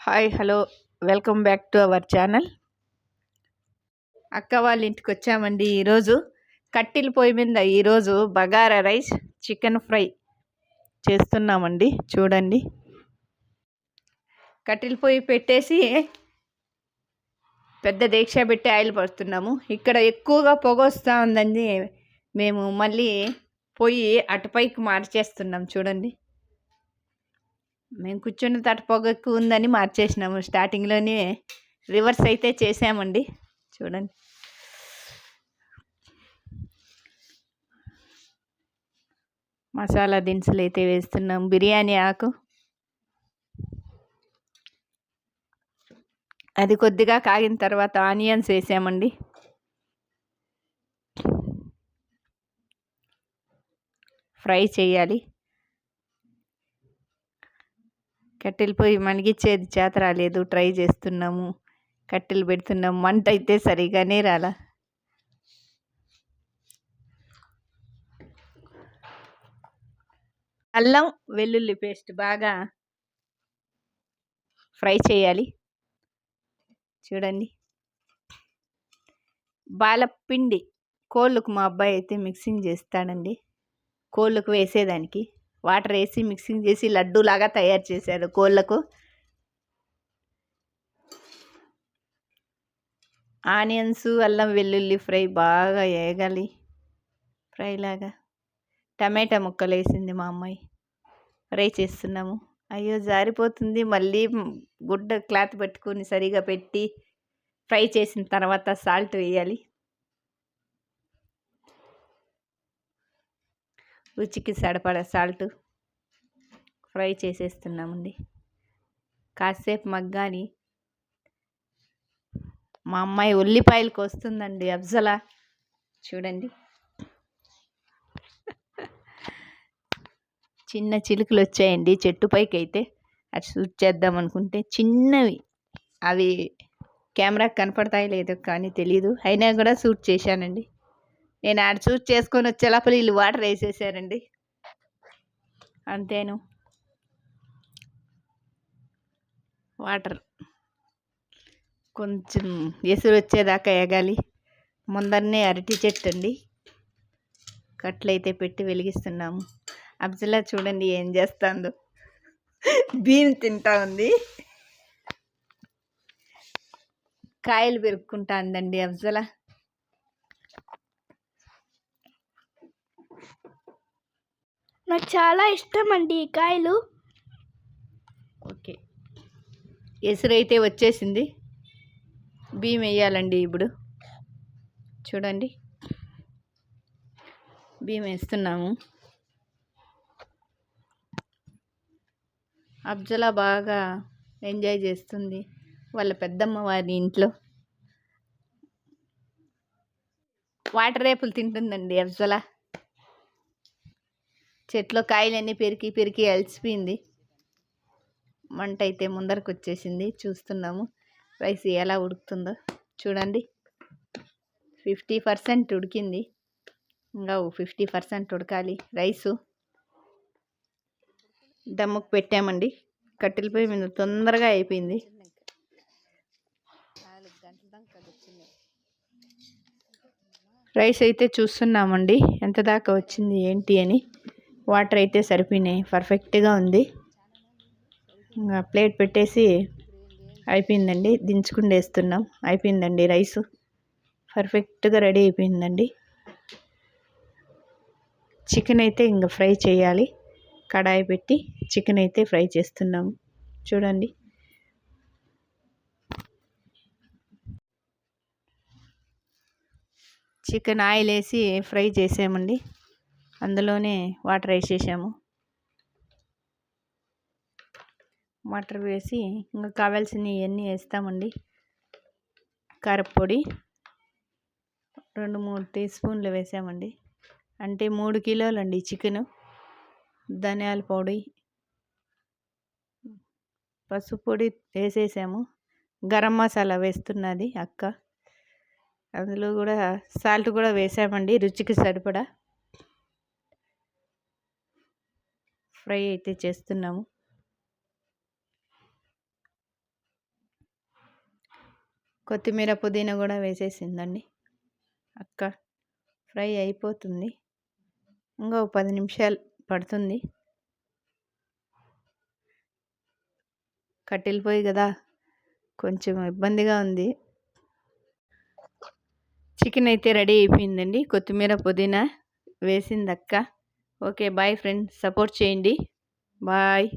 Hi hello welcome back to our channel. అక్క వాళ్ళ ఇంటికి వచ్చామండి. ఈరోజు కట్టెల పొయ్యి మీద ఈరోజు బగారా రైస్ చికెన్ ఫ్రై చేస్తున్నామండి. చూడండి, కట్టెల పొయ్యి పెట్టేసి పెద్ద దీక్ష పెట్టి ఆయిల్ పడుతున్నాము. ఇక్కడ ఎక్కువగా పొగ వస్తూ ఉందండి. మేము మళ్ళీ పొయ్యి అటుపైకి మార్చేస్తున్నాం. చూడండి, మేము కూర్చున్న తట పొగ ఎక్కువ ఉందని మార్చేసినాము. స్టార్టింగ్లోనే రివర్స్ అయితే చేసామండి. చూడండి, మసాలా దినుసులు అయితే వేస్తున్నాం. బిర్యానీ ఆకు అది కొద్దిగా కాగిన తర్వాత ఆనియన్స్ వేసామండి. ఫ్రై చేయాలి. కట్టెల పొయ్యి మణిగిచ్చేది చేత రాలేదు, ట్రై చేస్తున్నాము. కట్టెలు పెడుతున్నాము. మంట అయితే సరిగానే రాలా. అల్లం వెల్లుల్లి పేస్ట్ బాగా ఫ్రై చేయాలి. చూడండి, బాలపిండి కోళ్ళకు మా అబ్బాయి అయితే మిక్సింగ్ చేస్తాడండి. కోళ్ళకు వేసేదానికి వాటర్ వేసి మిక్సింగ్ చేసి లడ్డూలాగా తయారు చేశాడు కోళ్ళకు. ఆనియన్స్ అల్లం వెల్లుల్లి ఫ్రై బాగా వేగాలి. ఫ్రైలాగా టమాటా ముక్కలు వేసింది మా అమ్మాయి. ఫ్రై చేస్తున్నాము. అయ్యో జారిపోతుంది. మళ్ళీ గుడ్డ క్లాత్ పెట్టుకొని సరిగా పెట్టి ఫ్రై చేసిన తర్వాత సాల్ట్ వేయాలి. రుచికి సరిపడా సాల్ట్ ఫ్రై చేసేస్తున్నామండి. కాసేపు మగ్గాని. మా అమ్మాయి ఉల్లిపాయలకు వస్తుందండి అఫ్జలా. చూడండి, చిన్న చిలుకలు వచ్చాయండి చెట్టు పైకి. అయితే అది షూట్ చేద్దాం అనుకుంటే చిన్నవి, అవి కెమెరాకి కనపడతాయి లేదో కానీ తెలీదు. అయినా కూడా షూట్ చేశానండి. నేను ఆడ షూట్ చేసుకొని వచ్చే లోపల వీళ్ళు వాటర్ వేసేసారండి. అంతేను, వాటర్ కొంచెం ఎసురు వచ్చేదాకా ఎగాలి. ముందరనే అరటి చెట్టు అండి. కట్లయితే పెట్టి వెలిగిస్తున్నాము. అఫ్జలా చూడండి ఏం చేస్తుందో. బీన్ తింటా ఉంది. కాయలు పెరుక్కుంటా ఉందండి అఫ్జలా. నాకు చాలా ఇష్టం అండి ఈ కాయలు. ఓకే, ఎసురైతే వచ్చేసింది. బియ్యం వేయాలండి ఇప్పుడు. చూడండి, బియ్యం వేస్తున్నాము. అఫ్జలా బాగా ఎంజాయ్ చేస్తుంది వాళ్ళ పెద్దమ్మ వారి ఇంట్లో. వాటర్ రేపులు తింటుందండి అఫ్జలా. చెట్లో కాయలన్నీ పెరికి పెరికి అలసిపోయింది. మంట అయితే ముందరకు వచ్చేసింది. చూస్తున్నాము రైస్ ఎలా ఉడుకుతుందో. చూడండి, 50% ఉడికింది. ఇంకా 50% ఉడకాలి రైసు. దమ్ముకు పెట్టామండి. కట్టెల పొయ్యి మీద తొందరగా అయిపోయింది. రైస్ అయితే చూస్తున్నామండి ఎంత దాకా వచ్చింది ఏంటి అని. వాటర్ అయితే సరిపోయినాయి, పర్ఫెక్ట్గా ఉంది. ఇంకా ప్లేట్ పెట్టేసి అయిపోయిందండి. దించుకుని వేస్తున్నాం. అయిపోయిందండి రైసు. పర్ఫెక్ట్గా రెడీ అయిపోయిందండి. చికెన్ అయితే ఇంకా ఫ్రై చేయాలి. కడాయి పెట్టి చికెన్ అయితే ఫ్రై చేస్తున్నాము. చూడండి, చికెన్ ఆయిల్ వేసి ఫ్రై చేసామండి. అందులోనే వాటర్ వేసేసాము. వాటర్ వేసి ఇంకా కావాల్సినవి ఇవన్నీ వేస్తామండి. కారపొడి 2-3 టీ స్పూన్లు వేసామండి. అంటే 3 కిలోలు అండి చికెను. ధనియాల పొడి, పసుపు పొడి వేసేసాము. గరం మసాలా వేస్తున్నది అక్క. అందులో కూడా సాల్ట్ కూడా వేసామండి రుచికి సరిపడా. ఫ్రై అయితే చేస్తున్నాము. కొత్తిమీర పుదీనా కూడా వేసేసిందండి అక్క. ఫ్రై అయిపోతుంది, ఇంకా 10 నిమిషాలు పడుతుంది. కట్టెల పొయ్యి కదా, కొంచెం ఇబ్బందిగా ఉంది. చికెన్ అయితే రెడీ అయిపోయిందండి. కొత్తిమీర పుదీనా వేసింది అక్క. ఓకే బాయ్ ఫ్రెండ్స్, సపోర్ట్ చేయండి. బాయ్.